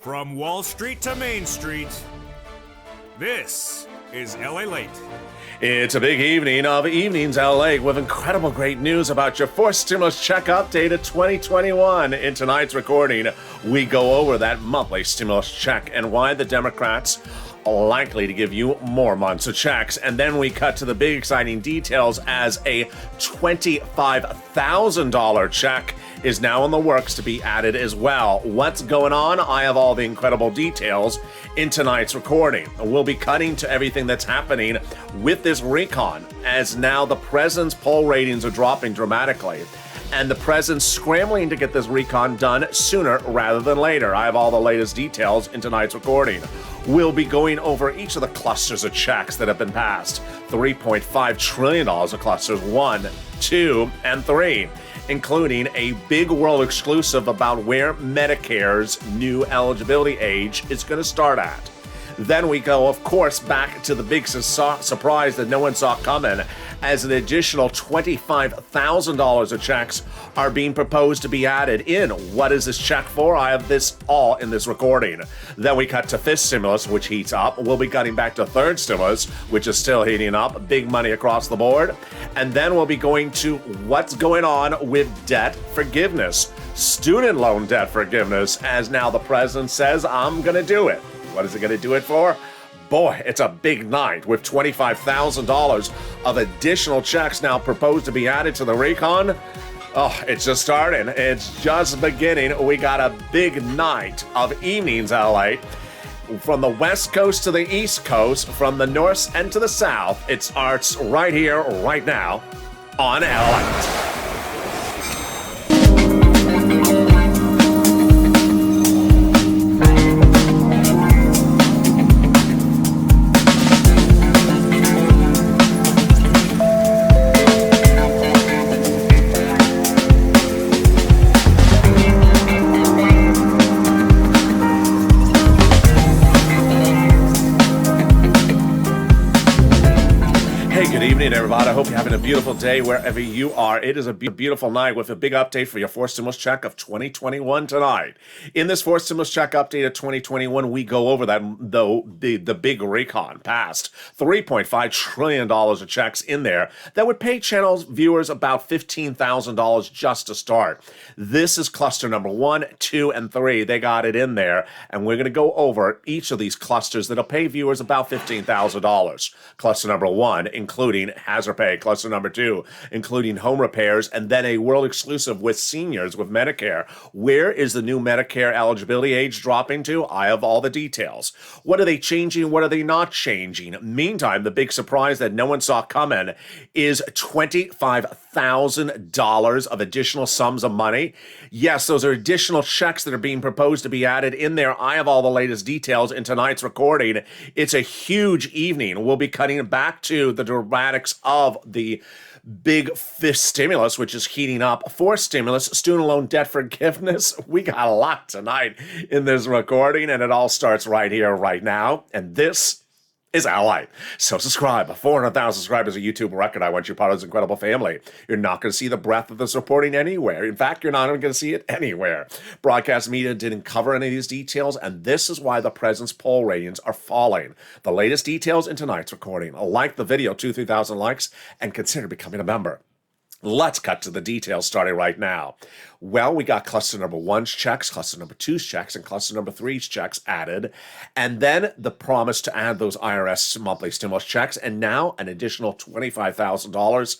From Wall Street to Main Street, this is Lalate. It's a big evening of Evenings LA with incredible great news about your fourth stimulus check update of 2021. In tonight's recording, we go over that monthly stimulus check and why the Democrats are likely to give you more months of checks. And then we cut to the big exciting details as a $25,000 check is now in the works to be added as well. What's going on? I have all the incredible details in tonight's recording. We'll be cutting to everything that's happening with this recon, as now the president's poll ratings are dropping dramatically, and the president's scrambling to get this recon done sooner rather than later. I have all the latest details in tonight's recording. We'll be going over each of the clusters of checks that have been passed. $3.5 trillion of clusters 1, 2, and 3. Including a big world exclusive about where Medicare's new eligibility age is going to start at. Then we go, of course, back to the big surprise that no one saw coming, as an additional $25,000 of checks are being proposed to be added in. What is this check for? I have this all in this recording. Then we cut to fifth stimulus, which heats up. We'll be cutting back to third stimulus, which is still heating up. Big money across the board. And then we'll be going to what's going on with debt forgiveness, student loan debt forgiveness, as now the president says, I'm going to do it. What is he going to do it for? Boy, it's a big night with $25,000 of additional checks now proposed to be added to the recon. Oh, it's just starting. It's just beginning. We got a big night of Evenings LA. From the West Coast to the East Coast, from the North and to the South, it starts right here, right now on LA. Everybody, I hope you're having a beautiful day wherever you are. It is a beautiful night with a big update for your fourth stimulus check of 2021 tonight. In this fourth stimulus check update of 2021, we go over that, though, the big recon passed. $3.5 trillion of checks in there that would pay channels viewers about $15,000 just to start. This is cluster number 1, 2, and 3. They got it in there, and we're going to go over each of these clusters that'll pay viewers about $15,000. Cluster number 1, including hazard pay. Cluster number 2, including home repairs, and then a world exclusive with seniors with Medicare. Where is the new Medicare eligibility age dropping to? I have all the details. What are they changing? What are they not changing? Meantime, the big surprise that no one saw coming is $25,000 of additional sums of money. Yes, those are additional checks that are being proposed to be added in there. I have all the latest details in tonight's recording. It's a huge evening. We'll be cutting back to the dramatics of the big fifth stimulus, which is heating up. Fourth stimulus, student loan debt forgiveness. We got a lot tonight in this recording, and it all starts right here, right now. And this is LA. So subscribe. 400,000 subscribers, a YouTube record. I want you part of this incredible family. You're not going to see the breadth of this reporting anywhere. In fact, you're not even going to see it anywhere. Broadcast media didn't cover any of these details, and this is why the president's poll ratings are falling. The latest details in tonight's recording. Like the video, 2,000-3,000 likes, and consider becoming a member. Let's cut to the details starting right now. Well, we got cluster number 1's checks, cluster number 2's checks, and cluster number 3's checks added. And then the promise to add those IRS monthly stimulus checks, and now an additional $25,000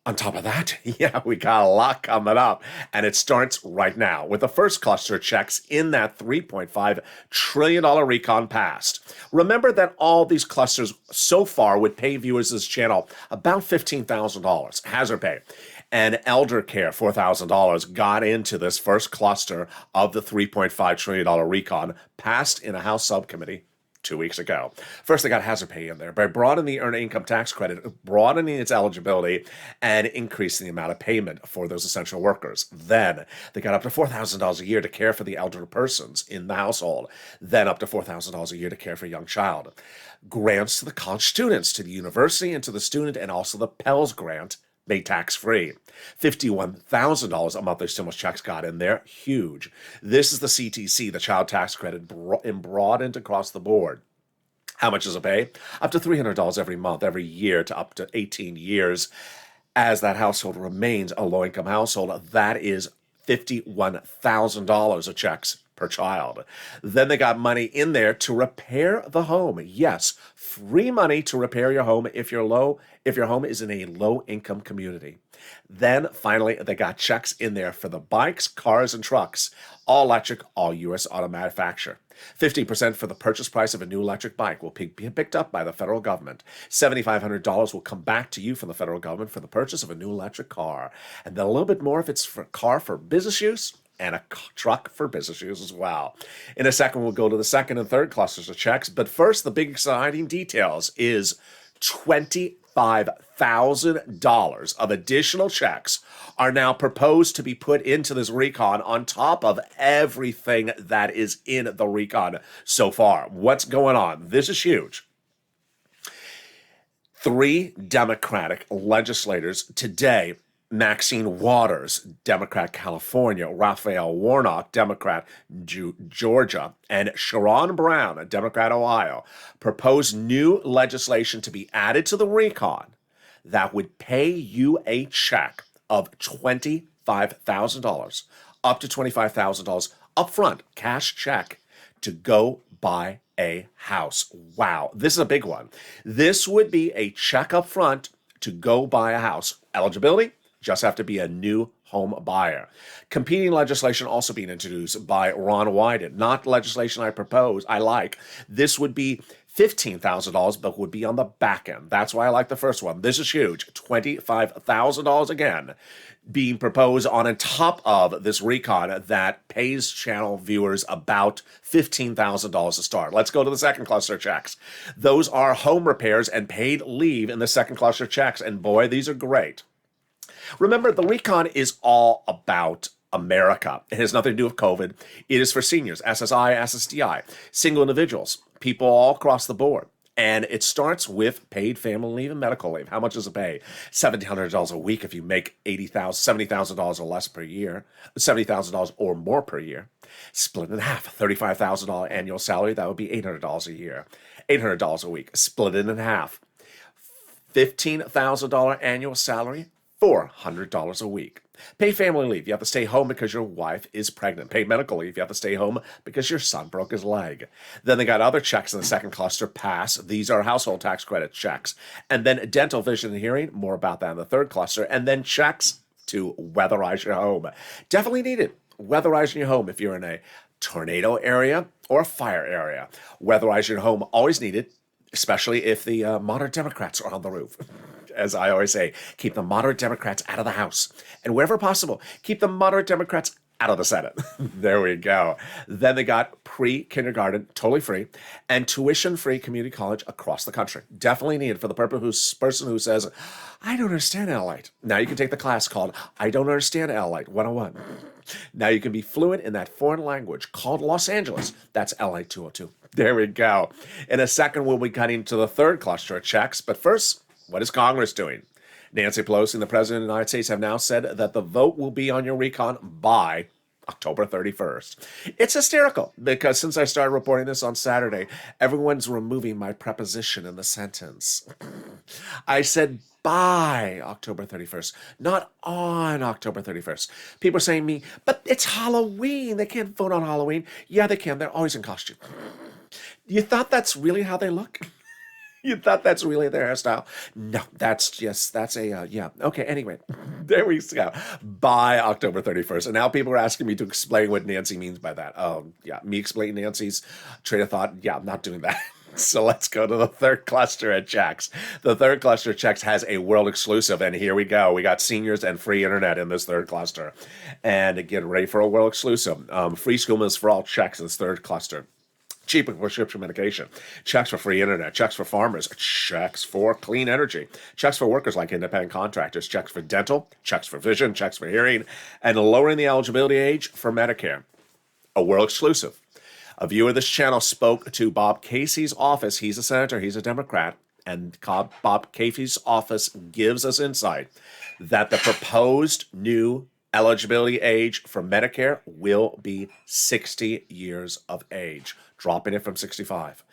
on top of that. Yeah, we got a lot coming up, and it starts right now with the first cluster of checks in that $3.5 trillion recon passed. Remember that all these clusters so far would pay viewers of this channel about $15,000 hazard pay. And elder care, $4,000, got into this first cluster of the $3.5 trillion recon passed in a House subcommittee 2 weeks ago. First, they got hazard pay in there by broadening the earned income tax credit, broadening its eligibility, and increasing the amount of payment for those essential workers. Then, they got up to $4,000 a year to care for the elderly persons in the household. Then, up to $4,000 a year to care for a young child. Grants to the college students, to the university, and to the student, and also the Pell's grant made tax-free. $51,000 a monthly stimulus checks got in there. Huge. This is the CTC, the child tax credit, broadened across the board. How much does it pay? Up to $300 every month, every year, to up to 18 years. As that household remains a low-income household, that is $51,000 of checks per child. Then they got money in there to repair the home. Yes, free money to repair your home if your home is in a low-income community. Then finally, they got checks in there for the bikes, cars, and trucks, all electric, all U.S. auto manufacturer. 50% for the purchase price of a new electric bike will be picked up by the federal government. $7,500 will come back to you from the federal government for the purchase of a new electric car. And then a little bit more if it's for a car for business use and a truck for business use as well. In a second, we'll go to the second and third clusters of checks. But first, the big exciting details is $25,000 of additional checks are now proposed to be put into this recon on top of everything that is in the recon so far. What's going on? This is huge. 3 Democratic legislators today, Maxine Waters, Democrat, California, Raphael Warnock, Democrat, Georgia, and Sherrod Brown, a Democrat, Ohio, proposed new legislation to be added to the recon that would pay you a check of $25,000, up to $25,000 upfront, cash check, to go buy a house. Wow, this is a big one. This would be a check up front to go buy a house. Eligibility? Just have to be a new home buyer. Competing legislation also being introduced by Ron Wyden. Not legislation I like. This would be $15,000, but would be on the back end. That's why I like the first one. This is huge. $25,000 again being proposed on top of this recon that pays channel viewers about $15,000 to start. Let's go to the second cluster checks. Those are home repairs and paid leave in the second cluster checks. And boy, these are great. Remember, the recon is all about America. It has nothing to do with COVID. It is for seniors, SSI, SSDI, single individuals, people all across the board. And it starts with paid family leave and medical leave. How much does it pay? $1,700 a week if you make $70,000 or less per year, $70,000 or more per year. Split in half, $35,000 annual salary, that would be $800 a year. $800 a week, split it in half. $15,000 annual salary, $400 a week. Paid family leave, you have to stay home because your wife is pregnant. Paid medical leave, you have to stay home because your son broke his leg. Then they got other checks in the second cluster pass. These are household tax credit checks. And then dental, vision, and hearing, more about that in the third cluster. And then checks to weatherize your home. Definitely needed. Weatherizing your home if you're in a tornado area or a fire area. Weatherizing your home, always needed, especially if the moderate Democrats are on the roof. As I always say, keep the moderate Democrats out of the House. And wherever possible, keep the moderate Democrats out of the Senate. There we go. Then they got pre-kindergarten, totally free, and tuition-free community college across the country. Definitely needed for the person who says, I don't understand Lalate. Now you can take the class called I Don't Understand Lalate 101. Now you can be fluent in that foreign language called Los Angeles. That's Lalate 202. There we go. In a second, we'll be cutting to the third cluster of checks. But first, what is Congress doing? Nancy Pelosi and the President of the United States have now said that the vote will be on your recon by October 31st. It's hysterical because since I started reporting this on Saturday, everyone's removing my preposition in the sentence. I said by October 31st, not on October 31st. People are saying to me, but it's Halloween. They can't vote on Halloween. Yeah, they can. They're always in costume. You thought that's really how they look? You thought that's really their hairstyle? No, that's yeah. Okay, anyway, there we go. By October 31st. And now people are asking me to explain what Nancy means by that. Yeah, me explaining Nancy's train of thought. Yeah, I'm not doing that. So let's go to the third cluster at checks. The third cluster at checks has a world exclusive, and here we go. We got seniors and free internet in this third cluster. And get ready for a world exclusive. Free school meals for all checks in this third cluster. Cheaper prescription medication, checks for free internet, checks for farmers, checks for clean energy, checks for workers like independent contractors, checks for dental, checks for vision, checks for hearing, and lowering the eligibility age for Medicare. A world exclusive. A viewer of this channel spoke to Bob Casey's office. He's a senator, he's a Democrat, and Bob Casey's office gives us insight that the proposed new eligibility age for Medicare will be 60 years of age, dropping it from 65.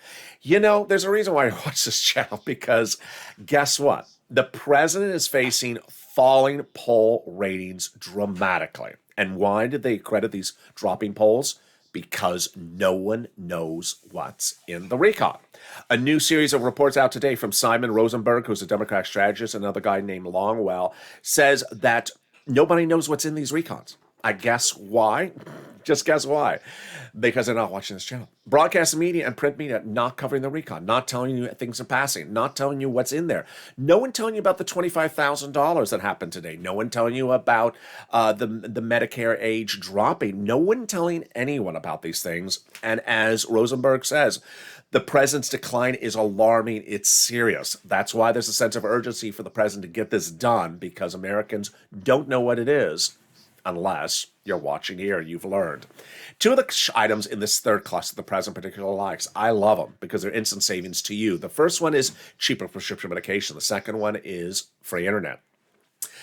You know, there's a reason why I watch this channel, because guess what? The president is facing falling poll ratings dramatically. And why did they credit these dropping polls? Because no one knows what's in the recon. A new series of reports out today from Simon Rosenberg, who's a Democratic strategist, and another guy named Longwell, says that nobody knows what's in these recons. I guess why? Just guess why. Because they're not watching this channel. Broadcast media and print media not covering the recon, not telling you things are passing, not telling you what's in there. No one telling you about the $25,000 that happened today. No one telling you about the Medicare age dropping. No one telling anyone about these things. And as Rosenberg says, the president's decline is alarming. It's serious. That's why there's a sense of urgency for the president to get this done, because Americans don't know what it is unless you're watching here and you've learned. Two of the items in this third cluster the president particularly likes. I love them because they're instant savings to you. The first one is cheaper prescription medication. The second one is free internet.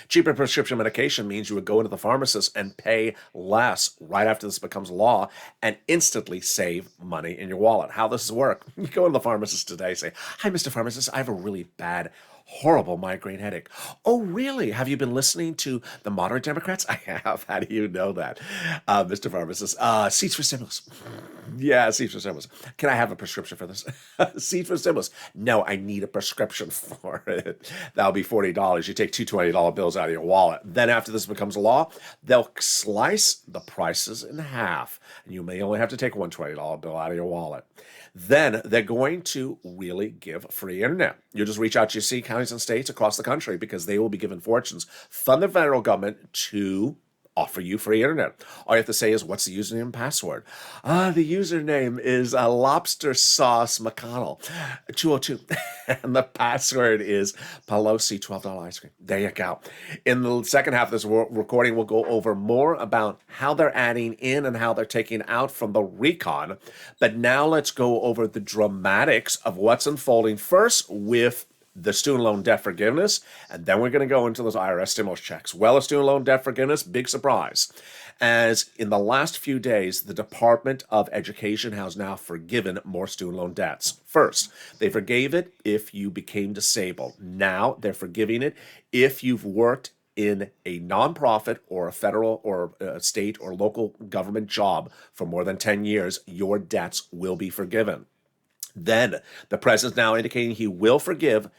Cheaper prescription medication means you would go into the pharmacist and pay less right after this becomes law and instantly save money in your wallet. How this work? You go into the pharmacist today, say, "Hi, Mr. Pharmacist, I have a really bad, horrible migraine headache." "Oh, really? Have you been listening to the moderate Democrats?" "I have." "How do you know that?" "Mr. Pharmacist, seats for stimulus." "Yeah, seats for stimulus." "Can I have a prescription for this?" "Seats for stimulus." "No, I need a prescription for it." "That'll be $40. You take two $20 bills out of your wallet. Then after this becomes law, they'll slice the prices in half, and you may only have to take one $20 bill out of your wallet. Then they're going to really give free internet. You'll just reach out to your city, counties, and states across the country, because they will be given fortunes from the federal government to offer you free internet. All you have to say is, "What's the username and password?" The username is lobster sauce McConnell 202. And the password is Pelosi $12 ice cream. There you go. In the second half of this recording, we'll go over more about how they're adding in and how they're taking out from the recon. But now let's go over the dramatics of what's unfolding, first with the student loan debt forgiveness, and then we're going to go into those IRS stimulus checks. Well, student loan debt forgiveness, big surprise. As in the last few days, the Department of Education has now forgiven more student loan debts. First, they forgave it if you became disabled. Now they're forgiving it if you've worked in a nonprofit or a federal or a state or local government job for more than 10 years, your debts will be forgiven. Then the president's now indicating he will forgive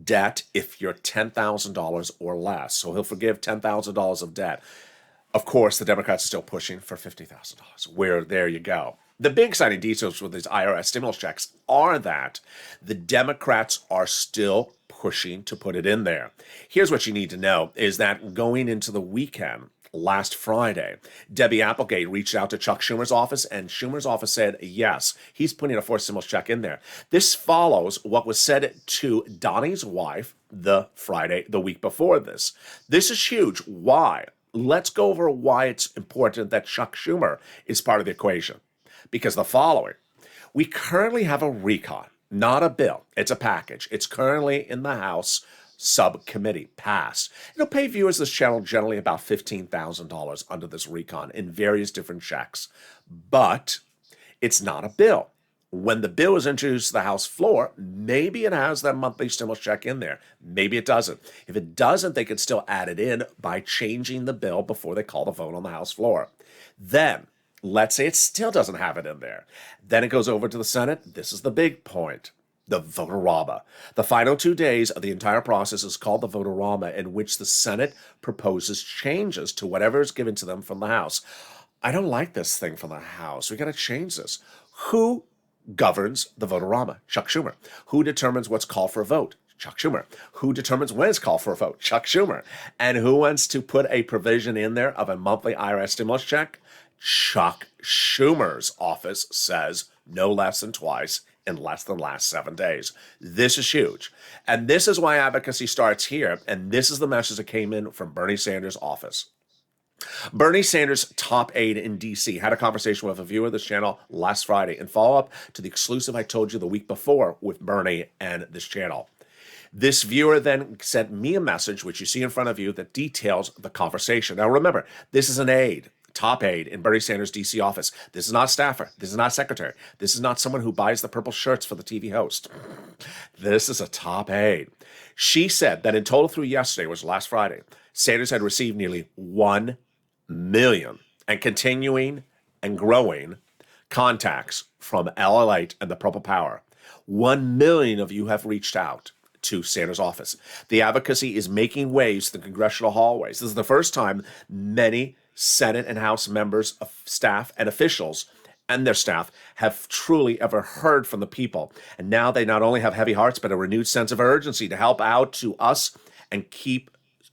debt if you're $10,000 or less. So he'll forgive $10,000 of debt. Of course, the Democrats are still pushing for $50,000. Where there you go. The big exciting details with these IRS stimulus checks are that the Democrats are still pushing to put it in there. Here's what you need to know is that going into the weekend, last Friday, Debbie Applegate reached out to Chuck Schumer's office, and Schumer's office said, yes, he's putting a forced stimulus check in there. This follows what was said to Donnie's wife the week before this. This is huge. Why? Let's go over why it's important that Chuck Schumer is part of the equation. Because the following, we currently have a recon, not a bill. It's a package. It's currently in the House subcommittee passed. It'll pay viewers this channel generally about $15,000 under this recon in various different checks. But it's not a bill. When the bill is introduced to the House floor, maybe it has that monthly stimulus check in there. Maybe it doesn't. If it doesn't, they could still add it in by changing the bill before they call the vote on the House floor. Then, let's say it still doesn't have it in there. Then it goes over to the Senate. This is the big point. The vote-a-rama. The final 2 days of the entire process is called the vote-a-rama, in which the Senate proposes changes to whatever is given to them from the House. I don't like this thing from the House. We got to change this. Who governs the vote-a-rama? Chuck Schumer. Who determines what's called for a vote? Chuck Schumer. Who determines when it's called for a vote? Chuck Schumer. And who wants to put a provision in there of a monthly IRS stimulus check? Chuck Schumer's office says no less than twice in less than last 7 days. This is huge. And this is why advocacy starts here. And this is the message that came in from Bernie Sanders' office. Bernie Sanders' top aide in D.C. had a conversation with a viewer of this channel last Friday in follow-up to the exclusive I told you the week before with Bernie and this channel. This viewer then sent me a message, which you see in front of you, that details the conversation. Now remember, this is an aide, top aide in Bernie Sanders' DC office. This is not a staffer. This is not a secretary. This is not someone who buys the purple shirts for the TV host. This is a top aide. She said that in total through yesterday, which was last Friday, Sanders had received nearly 1 million and continuing and growing contacts from Lalate and the Purple Power. 1 million of you have reached out to Sanders' office. The advocacy is making waves to the congressional hallways. This is the first time many Senate and House members, of staff, and officials and their staff have truly ever heard from the people. And now they not only have heavy hearts, but a renewed sense of urgency to help out to us and keep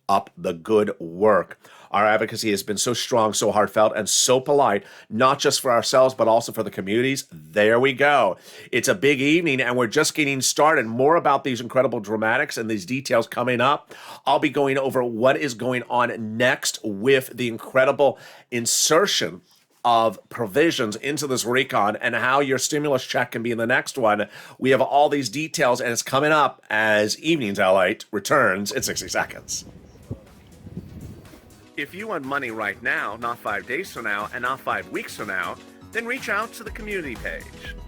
up the good work. Our advocacy has been so strong, so heartfelt, and so polite, not just for ourselves, but also for the communities. There we go. It's a big evening, and we're just getting started. More about these incredible dramatics and these details coming up. I'll be going over what is going on next with the incredible insertion of provisions into this recon and how your stimulus check can be in the next one. We have all these details, and it's coming up as Evenings Lalate returns in 60 seconds. If you want money right now, not 5 days from now, and not 5 weeks from now, then reach out to the community page.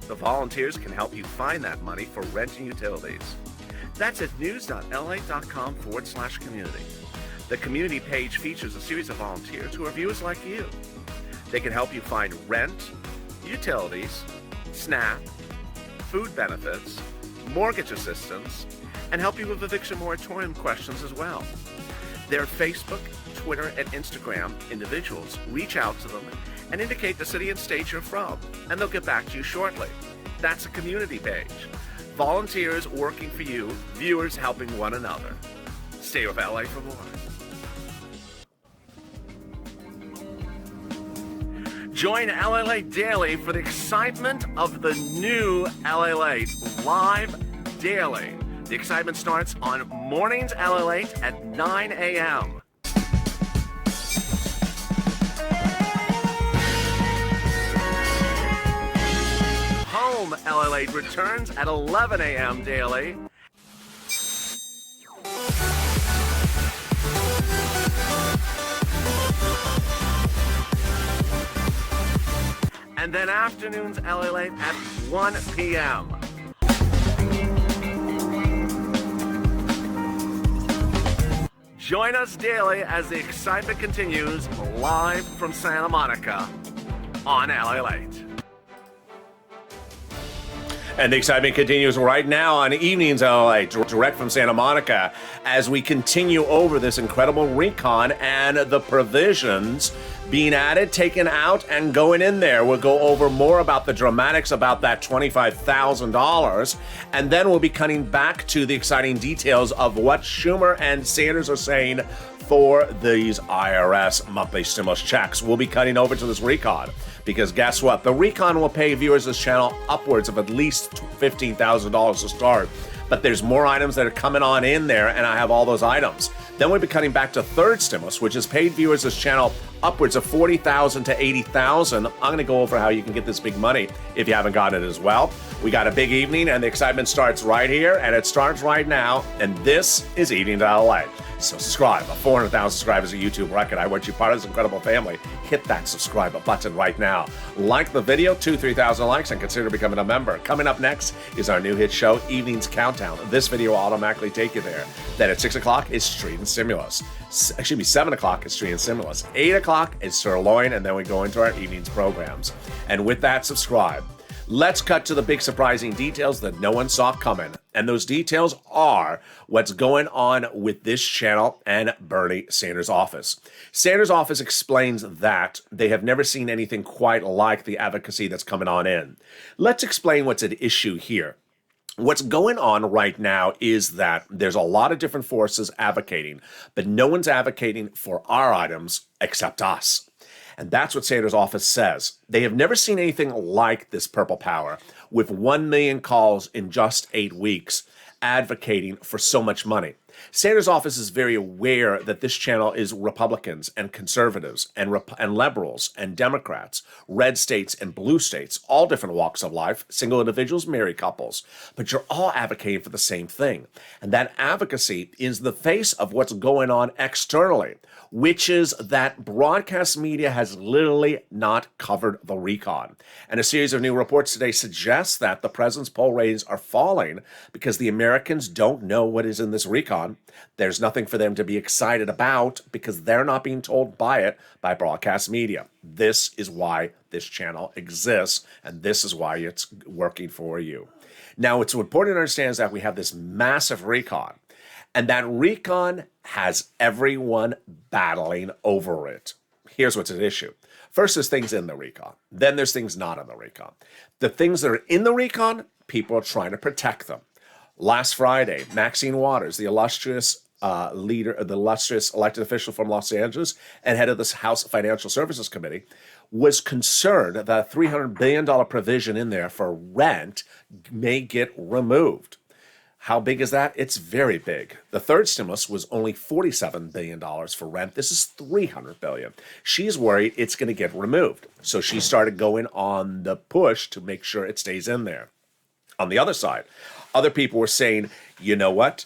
The volunteers can help you find that money for rent and utilities. That's at news.la.com/community. The community page features a series of volunteers who are viewers like you. They can help you find rent, utilities, SNAP, food benefits, mortgage assistance, and help you with eviction moratorium questions as well. Their Facebook, Twitter, and Instagram individuals reach out to them and indicate the city and state you're from, and they'll get back to you shortly. That's a community page. Volunteers working for you, viewers helping one another. Stay with LA for more. Join Lalate Daily for the excitement of the new Lalate live daily. The excitement starts on Mornings Lalate at 9 a.m. Home Lalate returns at 11 a.m. daily. And then afternoons Lalate at 1 p.m. Join us daily as the excitement continues live from Santa Monica on Lalate. And the excitement continues right now on Evenings Lalate, direct from Santa Monica, as we continue over this incredible recon and the provisions being added, taken out, and going in there. We'll go over more about the dramatics about that $25,000, and then we'll be cutting back to the exciting details of what Schumer and Sanders are saying for these IRS monthly stimulus checks. We'll be cutting over to this recon, because guess what? The recon will pay viewers of this channel upwards of at least $15,000 to start. But there's more items that are coming on in there, and I have all those items. Then we'll be cutting back to third stimulus, which has paid viewers of this channel upwards of $40,000 to $80,000. I'm going to go over how you can get this big money if you haven't gotten it as well. We got a big evening, and the excitement starts right here, and it starts right now. And this is Evening LA. So subscribe. 400,000 subscribers, a YouTube record. I want you part of this incredible family. Hit that subscribe button right now. Like the video, 2,000-3,000 likes, and consider becoming a member. Coming up next is our new hit show, Evenings Countdown. This video will automatically take you there. Then at 6 o'clock is Street and Stimulus. Excuse me, 7 o'clock is Street and Stimulus. 8 o'clock is Sirloin, and then we go into our evenings programs. And with that, subscribe. Let's cut to the big surprising details that no one saw coming. And those details are what's going on with this channel and Bernie Sanders' office. Sanders' office explains that they have never seen anything quite like the advocacy that's coming on in. Let's explain what's at issue here. What's going on right now is that there's a lot of different forces advocating, but no one's advocating for our items except us. And that's what Sanders' office says. They have never seen anything like this purple power, with 1 million calls in just 8 weeks advocating for so much money. Sanders' office is very aware that this channel is Republicans and conservatives and liberals and Democrats, red states and blue states, all different walks of life, single individuals, married couples. But you're all advocating for the same thing. And that advocacy is the face of what's going on externally, which is that broadcast media has literally not covered the recon. And a series of new reports today suggests that the president's poll ratings are falling because the Americans don't know what is in this recon. There's nothing for them to be excited about because they're not being told by it by broadcast media. This is why this channel exists, and this is why it's working for you. Now, what's important to understand is that we have this massive recon, and that recon has everyone battling over it. Here's what's at issue. First, there's things in the recon. Then there's things not in the recon. The things that are in the recon, people are trying to protect them. Last Friday, Maxine Waters, the illustrious elected official from Los Angeles and head of the House Financial Services Committee, was concerned that a $300 billion provision in there for rent may get removed. How big is that? It's very big. The third stimulus was only $47 billion for rent. This is $300 billion. She's worried it's going to get removed. So she started going on the push to make sure it stays in there. On the other side, other people were saying, you know what?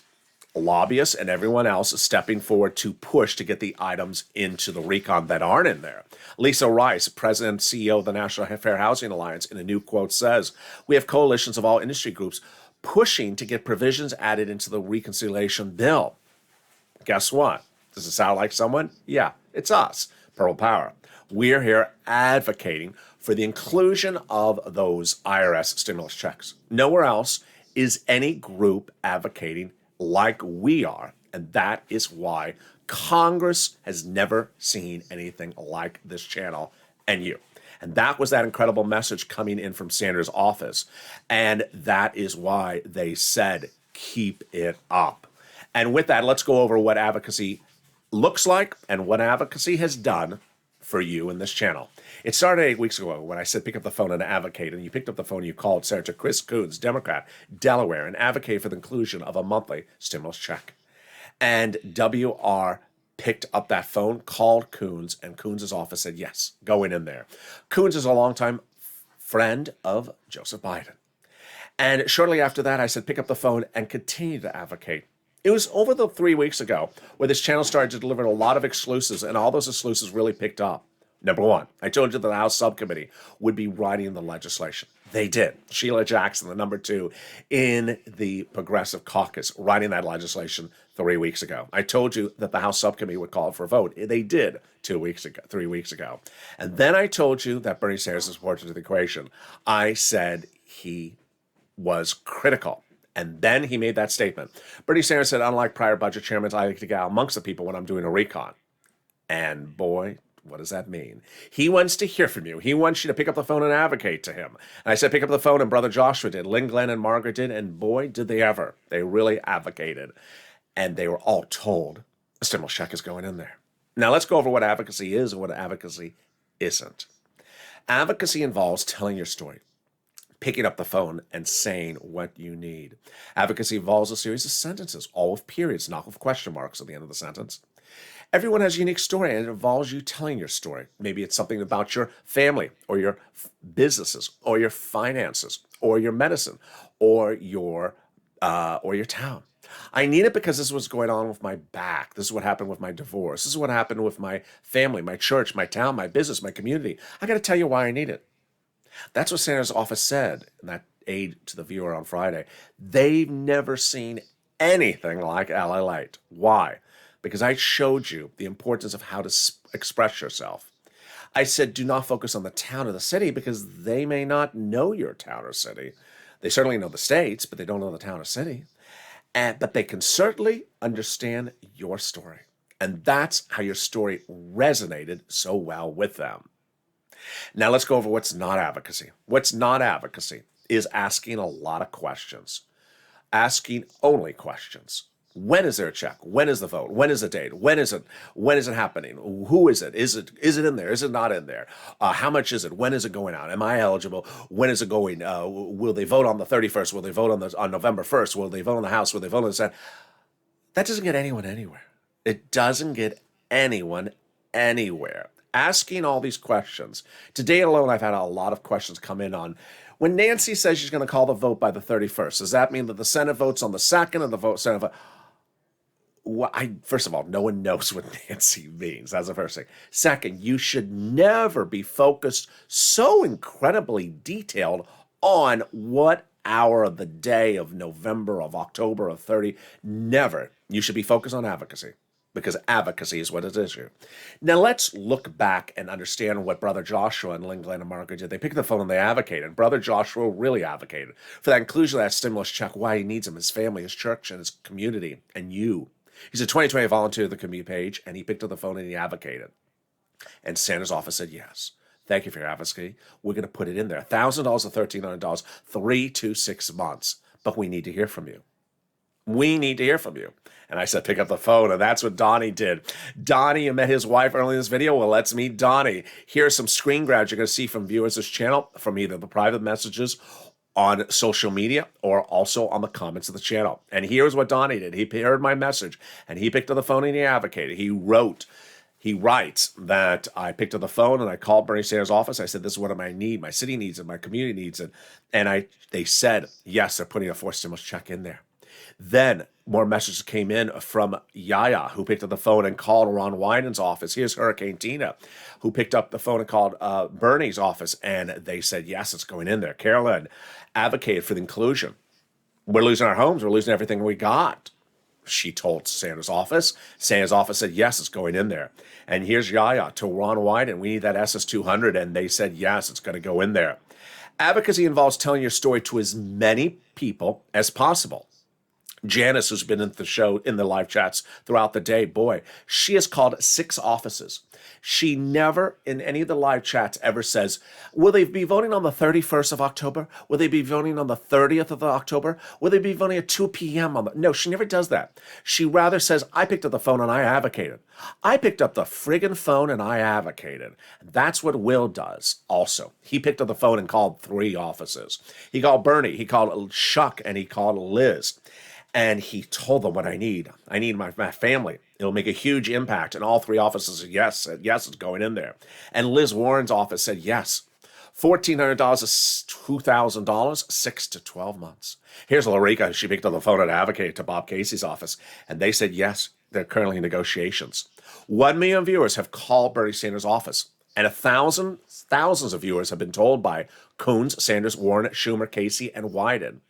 Lobbyists and everyone else is stepping forward to push to get the items into the recon that aren't in there. Lisa Rice, President and CEO of the National Fair Housing Alliance, in a new quote says, we have coalitions of all industry groups pushing to get provisions added into the reconciliation bill. Guess what? Does it sound like someone? Yeah, it's us, Pearl Power. We're here advocating for the inclusion of those IRS stimulus checks. Nowhere else is any group advocating like we are, and that is why Congress has never seen anything like this channel and you. And that was that incredible message coming in from Sanders' office. And that is why they said, keep it up. And with that, let's go over what advocacy looks like and what advocacy has done for you in this channel. It started 8 weeks ago when I said pick up the phone and advocate, and you picked up the phone and you called Senator Chris Coons, Democrat, Delaware, and advocate for the inclusion of a monthly stimulus check. And WR picked up that phone, called Coons, and Coons' office said, yes, go in there. Coons is a longtime friend of Joseph Biden. And shortly after that, I said, pick up the phone and continue to advocate. It was over the 3 weeks ago where this channel started to deliver a lot of exclusives, and all those exclusives really picked up. Number one, I told you that the House subcommittee would be writing the legislation. They did. Sheila Jackson, the number two in the Progressive Caucus, writing that legislation 3 weeks ago. I told you that the House subcommittee would call for a vote. They did 3 weeks ago. And then I told you that Bernie Sanders was brought into the equation. I said he was critical. And then he made that statement. Bernie Sanders said, unlike prior budget chairmen, I like to get out amongst the people when I'm doing a recon. And boy, what does that mean? He wants to hear from you. He wants you to pick up the phone and advocate to him. And I said, pick up the phone, and Brother Joshua did. Lynn, Glenn, and Margaret did. And boy, did they ever. They really advocated. And they were all told a stimulus check is going in there. Now let's go over what advocacy is and what advocacy isn't. Advocacy involves telling your story, picking up the phone and saying what you need. Advocacy involves a series of sentences, all with periods, not with question marks at the end of the sentence. Everyone has a unique story, and it involves you telling your story. Maybe it's something about your family or your businesses or your finances or your medicine or your town. I need it because this is what's going on with my back. This is what happened with my divorce. This is what happened with my family, my church, my town, my business, my community. I got to tell you why I need it. That's what Sanders' office said in that aid to the viewer on Friday. They've never seen anything like Lalate. Why? Because I showed you the importance of how to express yourself. I said, do not focus on the town or the city because they may not know your town or city. They certainly know the states, but they don't know the town or city. But they can certainly understand your story. And that's how your story resonated so well with them. Now let's go over what's not advocacy. What's not advocacy is asking a lot of questions. Asking only questions. When is there a check? When is the vote? When is the date? When is it happening? Who is it? Is it in there? Is it not in there? How much is it? When is it going out? Am I eligible? When is it going? Will they vote on the 31st? Will they vote on November 1st? Will they vote on the House? Will they vote on the Senate? That doesn't get anyone anywhere. It doesn't get anyone anywhere. Asking all these questions. Today alone, I've had a lot of questions come in on when Nancy says she's going to call the vote by the 31st. Does that mean that the Senate votes on the 2nd and the Senate vote? Well, first of all, no one knows what Nancy means. That's the first thing. Second, you should never be focused so incredibly detailed on what hour of the day of November, of October, of 30. Never. You should be focused on advocacy, because advocacy is what it is here. Now let's look back and understand what Brother Joshua and Lynn, Glenn, and Margaret did. They picked the phone and they advocated. Brother Joshua really advocated for that inclusion of that stimulus check, why he needs him, his family, his church, and his community, and you. He's a 2020 volunteer at the community page, and he picked up the phone and he advocated. And Sanders' office said, yes, thank you for your advocacy. We're going to put it in there. $1,000 to $1,300, 3 to 6 months. But we need to hear from you. We need to hear from you. And I said, pick up the phone, and that's what Donnie did. Donnie, you met his wife early in this video. Well, let's meet Donnie. Here's some screen grabs you're going to see from viewers of this channel, from either the private messages on social media or also on the comments of the channel. And here's what Donnie did. He heard my message, and he picked up the phone and he advocated. He writes that I picked up the phone and I called Bernie Sanders' office. I said, this is what I need. My city needs it. My community needs it. And they said, yes, they're putting a forced stimulus check in there. Then more messages came in from Yaya, who picked up the phone and called Ron Wyden's office. Here's Hurricane Tina, who picked up the phone and called Bernie's office, and they said, yes, it's going in there. Carolyn advocated for the inclusion. We're losing our homes. We're losing everything we got. She told Sanders' office. Sanders' office said, yes, it's going in there. And here's Yaya to Ron Wyden. We need that SS200. And they said, yes, it's going to go in there. Advocacy involves telling your story to as many people as possible. Janice, who's been in the show, in the live chats throughout the day, boy, she has called 6 offices. She never, in any of the live chats, ever says, will they be voting on the 31st of October? Will they be voting on the 30th of October? Will they be voting at 2 p.m. No, she never does that. She rather says, I picked up the phone and I advocated. I picked up the friggin' phone and I advocated. That's what Will does also. He picked up the phone and called 3 offices. He called Bernie, he called Chuck, and he called Liz. And he told them what I need. I need my family. It'll make a huge impact. And all 3 offices said, yes, it's going in there. And Liz Warren's office said, yes. $1,400 is $2,000, 6 to 12 months. Here's Larica. She picked up the phone and advocated to Bob Casey's office. And they said, yes, they're currently in negotiations. 1 million viewers have called Bernie Sanders' office. And thousands of viewers have been told by Coons, Sanders, Warren, Schumer, Casey, and Wyden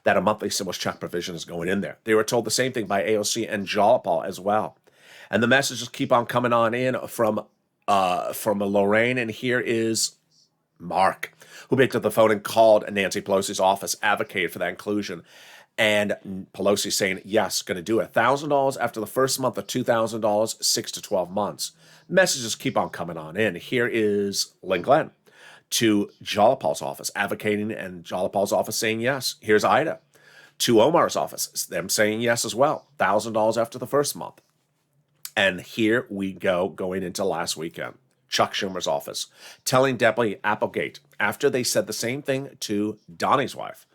that a monthly stimulus check provision is going in there. They were told the same thing by AOC and Jalopal as well. And the messages keep on coming on in from Lorraine. And here is Mark, who picked up the phone and called Nancy Pelosi's office, advocated for that inclusion. And Pelosi saying, yes, going to do it. $1,000 after the first month of $2,000, 6 to 12 months. Messages keep on coming on in. Here is Lynn Glenn to Jalopal's office, advocating, and Jalopal's office saying yes. Here's Ida to Omar's office, them saying yes as well. $1,000 after the first month. And here we go, going into last weekend. Chuck Schumer's office, telling Deputy Applegate, after they said the same thing to Donnie's wife,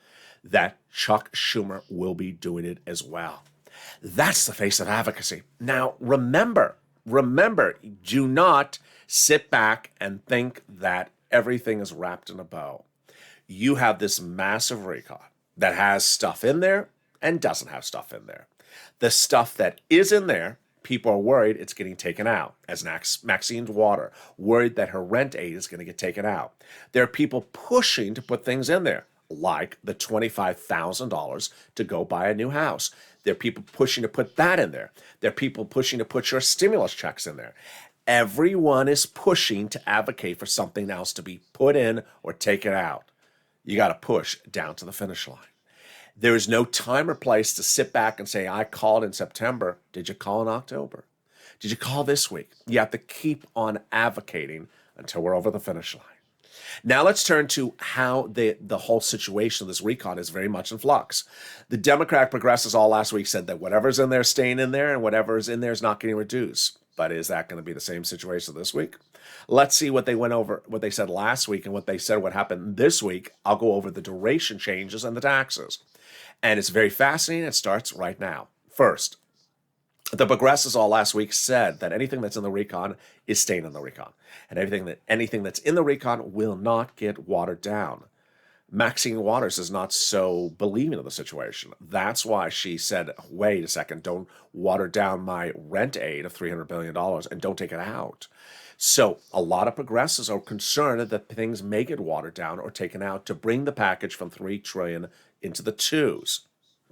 that Chuck Schumer will be doing it as well. That's the face of advocacy. Now, remember, do not sit back and think that everything is wrapped in a bow. You have this massive recon that has stuff in there and doesn't have stuff in there. The stuff that is in there, people are worried it's getting taken out. As Maxine's Water, worried that her rent aid is going to get taken out. There are people pushing to put things in there, like the $25,000 to go buy a new house. There are people pushing to put that in there. There are people pushing to put your stimulus checks in there. Everyone is pushing to advocate for something else to be put in or taken out. You got to push down to the finish line. There is no time or place to sit back and say, I called in September. Did you call in October? Did you call this week? You have to keep on advocating until we're over the finish line. Now let's turn to how the whole situation of this recon is very much in flux. The Democratic progressives all last week said that whatever's in there is staying in there and whatever is in there is not getting reduced. But is that going to be the same situation this week? Let's see what they went over, what they said last week and what they said what happened this week. I'll go over the duration changes and the taxes. And it's very fascinating. It starts right now. First, The progressives all last week said that anything that's in the recon is staying in the recon, and anything that's in the recon will not get watered down. Maxine Waters is not so believing of the situation. That's why she said, wait a second, don't water down my rent aid of $300 billion and don't take it out. So a lot of progressives are concerned that things may get watered down or taken out to bring the package from $3 trillion into the twos.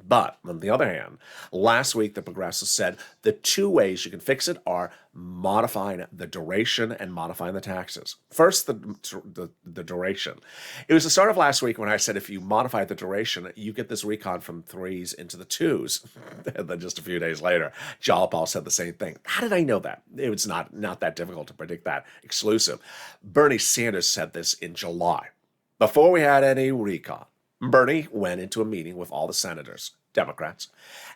But on the other hand, last week the progressives said the two ways you can fix it are modifying the duration and modifying the taxes. First, the duration. It was the start of last week when I said if you modify the duration, you get this recon from threes into the twos. And then just a few days later, Jalopal said the same thing. How did I know that? It was not that difficult to predict that exclusive. Bernie Sanders said this in July, before we had any recon. Bernie went into a meeting with all the senators, Democrats,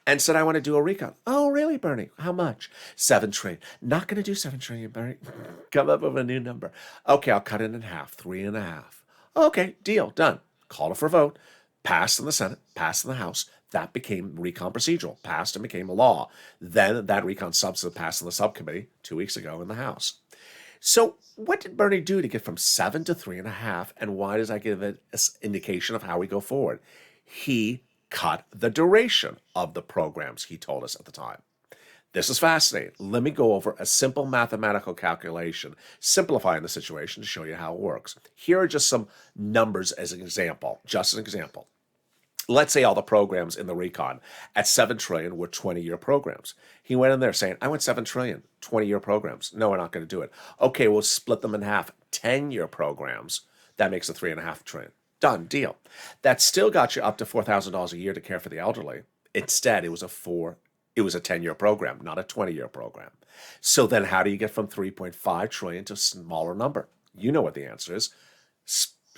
and said, I want to do a recon. Oh, really, Bernie? How much? $7 trillion. Not going to do $7 trillion, Bernie. Come up with a new number. Okay, I'll cut it in half, 3.5. Okay, deal, done. Called it for a vote. Passed in the Senate, passed in the House. That became recon procedural, passed and became a law. Then that recon substantive passed in the subcommittee 2 weeks ago in the House. So what did Bernie do to get from 7 to 3.5, and why does that give it an indication of how we go forward? He cut the duration of the programs, he told us at the time. This is fascinating. Let me go over a simple mathematical calculation, simplifying the situation to show you how it works. Here are just some numbers as an example, just an example. Let's say all the programs in the recon at $7 trillion were 20-year programs. He went in there saying, I want $7 trillion, 20-year programs. No, we're not going to do it. Okay, we'll split them in half. 10-year programs. That makes a $3.5 trillion. Done, deal. That still got you up to $4,000 a year to care for the elderly. Instead, it was a 10-year program, not a 20-year program. So then how do you get from 3.5 trillion to a smaller number? You know what the answer is.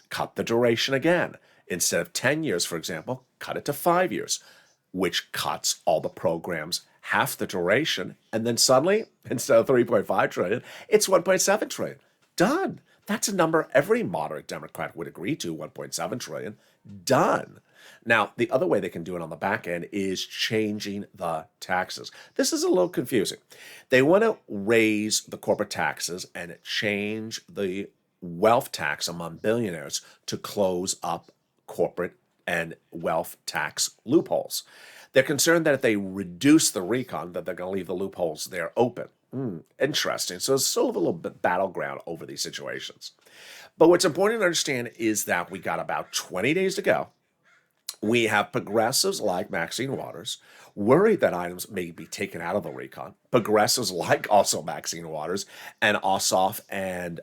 Cut the duration again. Instead of 10 years, for example, cut it to 5 years, which cuts all the programs half the duration. And then suddenly, instead of 3.5 trillion, it's 1.7 trillion. Done. That's a number every moderate Democrat would agree to, 1.7 trillion. Done. Now, the other way they can do it on the back end is changing the taxes. This is a little confusing. They want to raise the corporate taxes and change the wealth tax among billionaires to close up corporate and wealth tax loopholes. They're concerned that if they reduce the recon, that they're going to leave the loopholes there open. Interesting. So it's still a little bit battleground over these situations. But what's important to understand is that we got about 20 days to go. We have progressives like Maxine Waters worried that items may be taken out of the recon. Progressives like also Maxine Waters and Ossoff and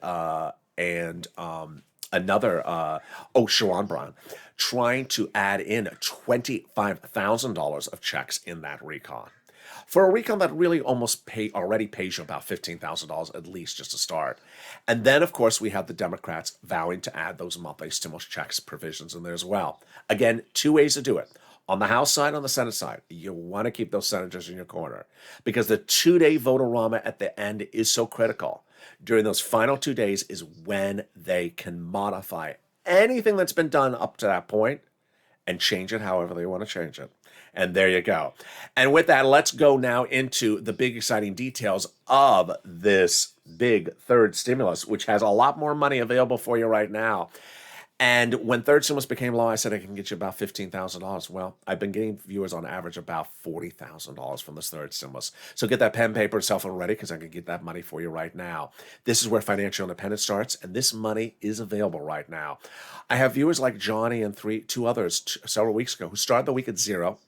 Sharon Brown, trying to add in $25,000 of checks in that recon. For a recon that really already pays you about $15,000 at least just to start. And then, of course, we have the Democrats vowing to add those monthly stimulus checks provisions in there as well. Again, two ways to do it. On the House side, on the Senate side, you want to keep those senators in your corner because the 2-day vote-a-rama at the end is so critical. During those final 2 days is when they can modify anything that's been done up to that point and change it however they want to change it. And there you go. And with that, let's go now into the big exciting details of this big third stimulus, which has a lot more money available for you right now. And when third stimulus became law, I said I can get you about $15,000. Well, I've been getting viewers on average about $40,000 from this third stimulus. So get that pen, paper, cell phone ready because I can get that money for you right now. This is where financial independence starts, and this money is available right now. I have viewers like Johnny and two others several weeks ago who started the week at zero.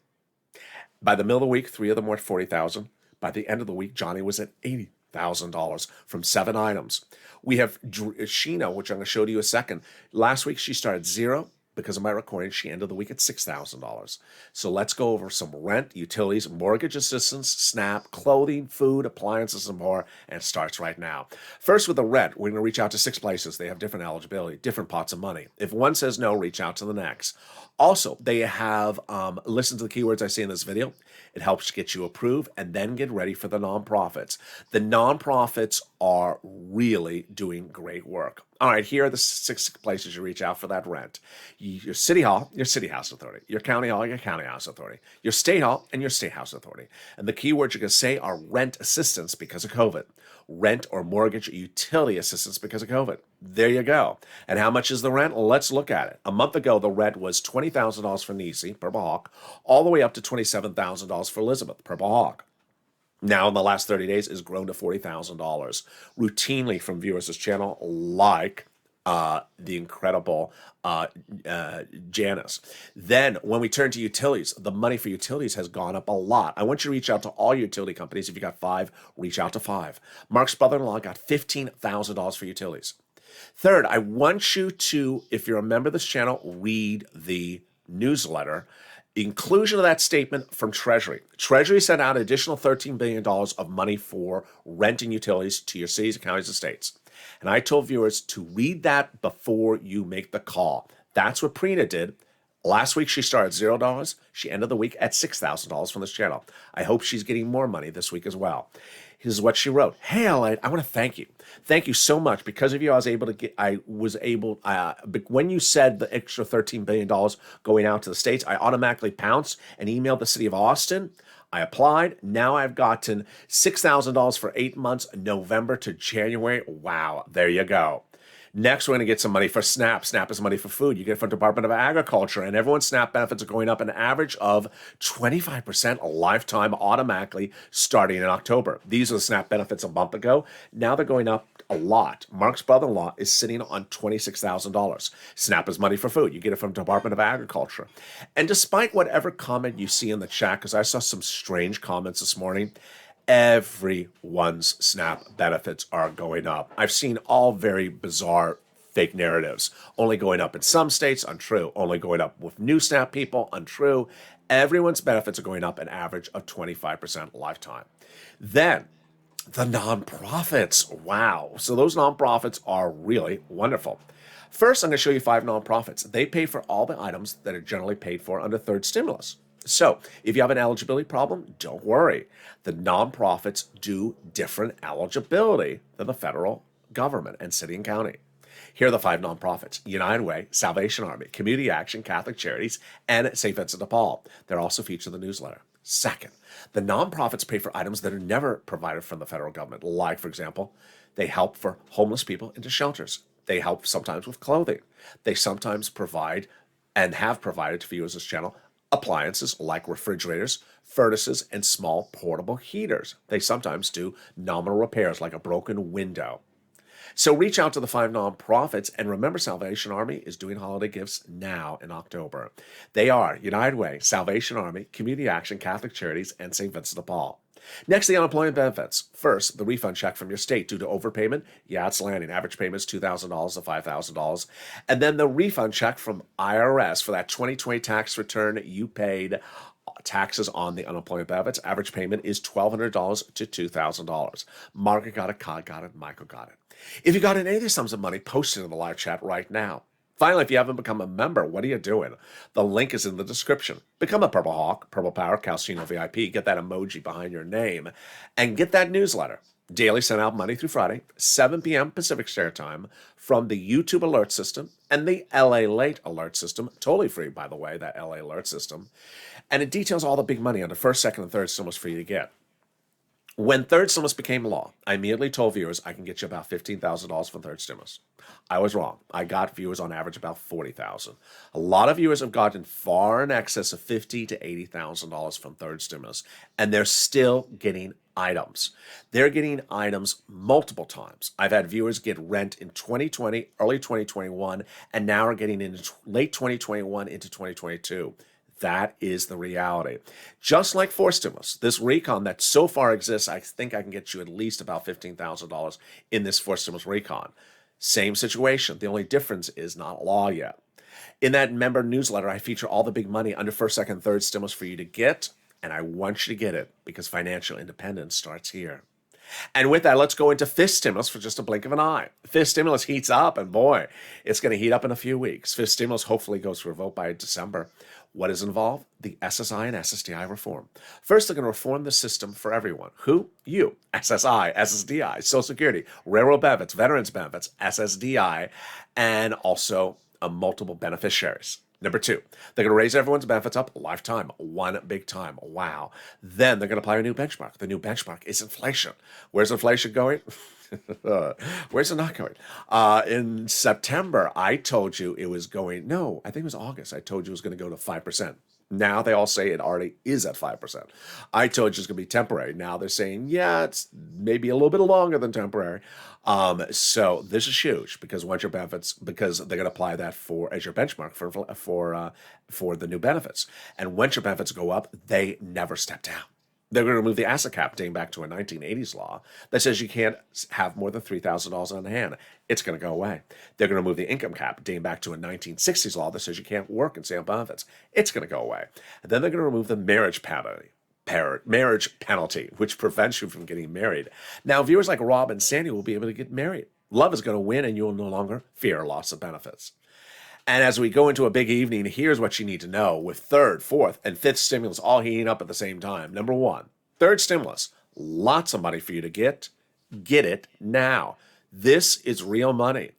By the middle of the week, 3 of them were at $40,000. By the end of the week, Johnny was at $80,000 from 7 items. We have Sheena, which I'm going to show to you in a second. Last week, she started zero. Because of my recording, she ended the week at $6,000. So let's go over some rent, utilities, mortgage assistance, SNAP, clothing, food, appliances, and more. And it starts right now. First, with the rent, we're going to reach out to 6 places. They have different eligibility, different pots of money. If one says no, reach out to the next. Also, they have, listen to the keywords I say in this video. It helps get you approved and then get ready for the nonprofits. The nonprofits are really doing great work. All right, here are the 6 places you reach out for that rent. Your city hall, your city house authority. Your county hall, your county house authority. Your state hall, and your state house authority. And the key words you're going to say are rent assistance because of COVID. Rent or mortgage or utility assistance because of COVID. There you go. And how much is the rent? Let's look at it. A month ago, the rent was $20,000 for Nisi, Purple Hawk, all the way up to $27,000 for Elizabeth, Purple Hawk. Now, in the last 30 days, has grown to $40,000 routinely from viewers of this channel, like the incredible Janice. Then, when we turn to utilities, the money for utilities has gone up a lot. I want you to reach out to all utility companies. If you got 5, reach out to 5. Mark's brother-in-law got $15,000 for utilities. Third, I want you to, if you're a member of this channel, read the newsletter. Inclusion of that statement from Treasury. Treasury sent out an additional $13 billion of money for rent and utilities to your cities, counties, and states. And I told viewers to read that before you make the call. That's what Prina did. Last week, she started $0. She ended the week at $6,000 from this channel. I hope she's getting more money this week as well. Here's what she wrote. Hey, Lalate, I want to thank you. Thank you so much. Because of you, when you said the extra $13 billion going out to the states, I automatically pounced and emailed the city of Austin. I applied. Now I've gotten $6,000 for 8 months, November to January. Wow, there you go. Next, we're going to get some money for SNAP. SNAP is money for food. You get it from Department of Agriculture, and everyone's SNAP benefits are going up an average of 25% a lifetime automatically starting in October. These are the SNAP benefits a month ago. Now they're going up a lot. Mark's brother-in-law is sitting on $26,000. SNAP is money for food. You get it from Department of Agriculture. And despite whatever comment you see in the chat, because I saw some strange comments this morning, everyone's SNAP benefits are going up. I've seen all very bizarre fake narratives. Only going up in some states, untrue. Only going up with new SNAP people, untrue. Everyone's benefits are going up an average of 25% lifetime. Then, the nonprofits. Wow. So those nonprofits are really wonderful. First, I'm going to show you 5 nonprofits. They pay for all the items that are generally paid for under third stimulus. So, if you have an eligibility problem, don't worry. The nonprofits do different eligibility than the federal government and city and county. Here are the 5 nonprofits: United Way, Salvation Army, Community Action, Catholic Charities, and St. Vincent de Paul. They're also featured in the newsletter. Second, the nonprofits pay for items that are never provided from the federal government. Like, for example, they help for homeless people into shelters. They help sometimes with clothing. They sometimes provide and have provided to viewers of this channel appliances like refrigerators, furnaces, and small portable heaters. They sometimes do nominal repairs like a broken window. So reach out to the 5 nonprofits, and remember, Salvation Army is doing holiday gifts now in October. They are United Way, Salvation Army, Community Action, Catholic Charities, and St. Vincent de Paul. Next, the unemployment benefits. First, the refund check from your state due to overpayment. Yeah, it's landing. Average payment is $2,000 to $5,000. And then the refund check from IRS for that 2020 tax return you paid taxes on the unemployment benefits. Average payment is $1,200 to $2,000. Margaret got it, Cod got it, Michael got it. If you got any of these sums of money, post it in the live chat right now. Finally, if you haven't become a member, what are you doing? The link is in the description. Become a Purple Hawk, Purple Power, Calcino VIP, get that emoji behind your name, and get that newsletter. Daily sent out Monday through Friday, 7 p.m. Pacific Standard Time, from the YouTube alert system and the Lalate alert system. Totally free, by the way, that LA alert system. And it details all the big money under first, second, and third stimulus for you to get. When third stimulus became law, I immediately told viewers I can get you about $15,000 from third stimulus. I was wrong. I got viewers on average about $40,000. A lot of viewers have gotten far in excess of $50,000 to $80,000 from third stimulus, and they're still getting items. They're getting items multiple times. I've had viewers get rent in 2020, early 2021, and now are getting into late 2021 into 2022. That is the reality. Just like fourth stimulus, this recon that so far exists, I think I can get you at least about $15,000 in this fourth stimulus recon. Same situation. The only difference is not law yet. In that member newsletter, I feature all the big money under first, second, third stimulus for you to get, and I want you to get it because financial independence starts here. And with that, let's go into fifth stimulus for just a blink of an eye. Fifth stimulus heats up, and boy, it's going to heat up in a few weeks. Fifth stimulus hopefully goes for a vote by December. What is involved? The SSI and SSDI reform. First, they're going to reform the system for everyone. Who? You. SSI, SSDI, Social Security, railroad benefits, veterans benefits, SSDI, and also multiple beneficiaries. Number two, they're going to raise everyone's benefits up lifetime, one big time. Wow. Then they're going to apply a new benchmark. The new benchmark is inflation. Where's inflation going? Where's it not going? In September, I told you it was going, no, I think it was August. I told you it was going to go to 5%. Now they all say it already is at 5%. I told you it's going to be temporary. Now they're saying, yeah, it's maybe a little bit longer than temporary. So this is huge because once your benefits, because they're going to apply that as your benchmark for the new benefits. And once your benefits go up, they never step down. They're going to remove the asset cap dating back to a 1980s law that says you can't have more than $3,000 on hand. It's going to go away. They're going to remove the income cap dating back to a 1960s law that says you can't work and stay on benefits. It's going to go away. And then they're going to remove the marriage penalty, which prevents you from getting married. Now, viewers like Rob and Sandy will be able to get married. Love is going to win, and you will no longer fear loss of benefits. And as we go into a big evening, here's what you need to know with third, fourth, and fifth stimulus all heating up at the same time. Number one, third stimulus, lots of money for you to get. Get it now. This is real money.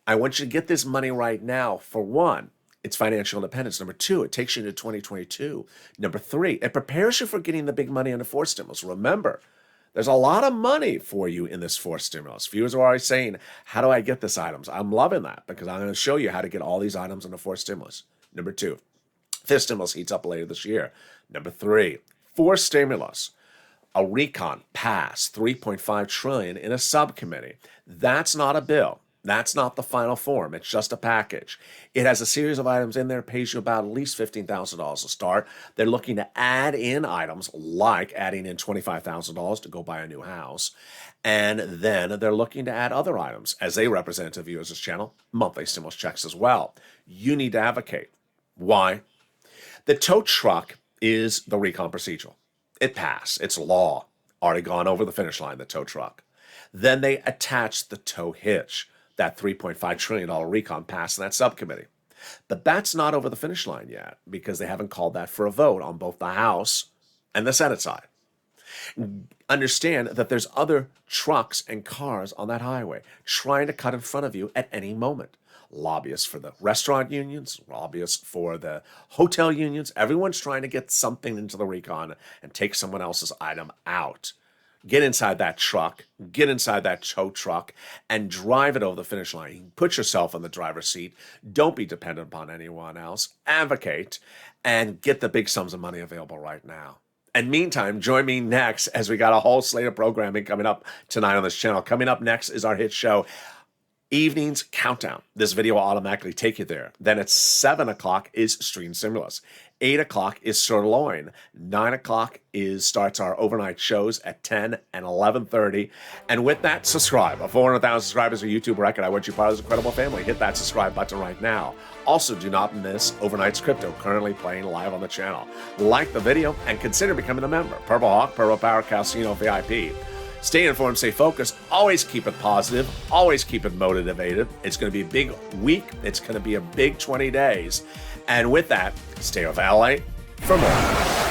I want you to get this money right now. For one, it's financial independence. Number two, it takes you into 2022. Number three, it prepares you for getting the big money in the fourth stimulus. Remember, there's a lot of money for you in this fourth stimulus. Viewers are already saying, how do I get these items? I'm loving that because I'm going to show you how to get all these items in the fourth stimulus. Number two, fifth stimulus heats up later this year. Number three, fourth stimulus, a recon passed $3.5 trillion in a subcommittee. That's not a bill. That's not the final form. It's just a package. It has a series of items in there, pays you about at least $15,000 to start. They're looking to add in items like adding in $25,000 to go buy a new house. And then they're looking to add other items, as they represent to viewers of this channel, monthly stimulus checks as well. You need to advocate. Why? The tow truck is the recon procedural. It passed. It's law. Already gone over the finish line, the tow truck. Then they attached the tow hitch. That $3.5 trillion recon passed in that subcommittee. But that's not over the finish line yet because they haven't called that for a vote on both the House and the Senate side. Understand that there's other trucks and cars on that highway trying to cut in front of you at any moment. Lobbyists for the restaurant unions, lobbyists for the hotel unions, everyone's trying to get something into the recon and take someone else's item out. Get inside that truck, get inside that tow truck, and drive it over the finish line. Put yourself in the driver's seat. Don't be dependent upon anyone else. Advocate and get the big sums of money available right now. And meantime, join me next as we got a whole slate of programming coming up tonight on this channel. Coming up next is our hit show, Evening's Countdown. This video will automatically take you there. Then at 7 o'clock is Stream Stimulus. 8 o'clock is Sirloin. 9 o'clock starts our overnight shows at 10 and 11:30. And with that, subscribe. A 400,000 subscribers, a YouTube record. I want you part of this incredible family. Hit that subscribe button right now. Also, do not miss Overnight's Crypto, currently playing live on the channel. Like the video and consider becoming a member. Purple Hawk, Purple Power Casino VIP. Stay informed, stay focused, always keep it positive, always keep it motivated. It's going to be a big week. It's going to be a big 20 days. And with that, stay with Lalate for more.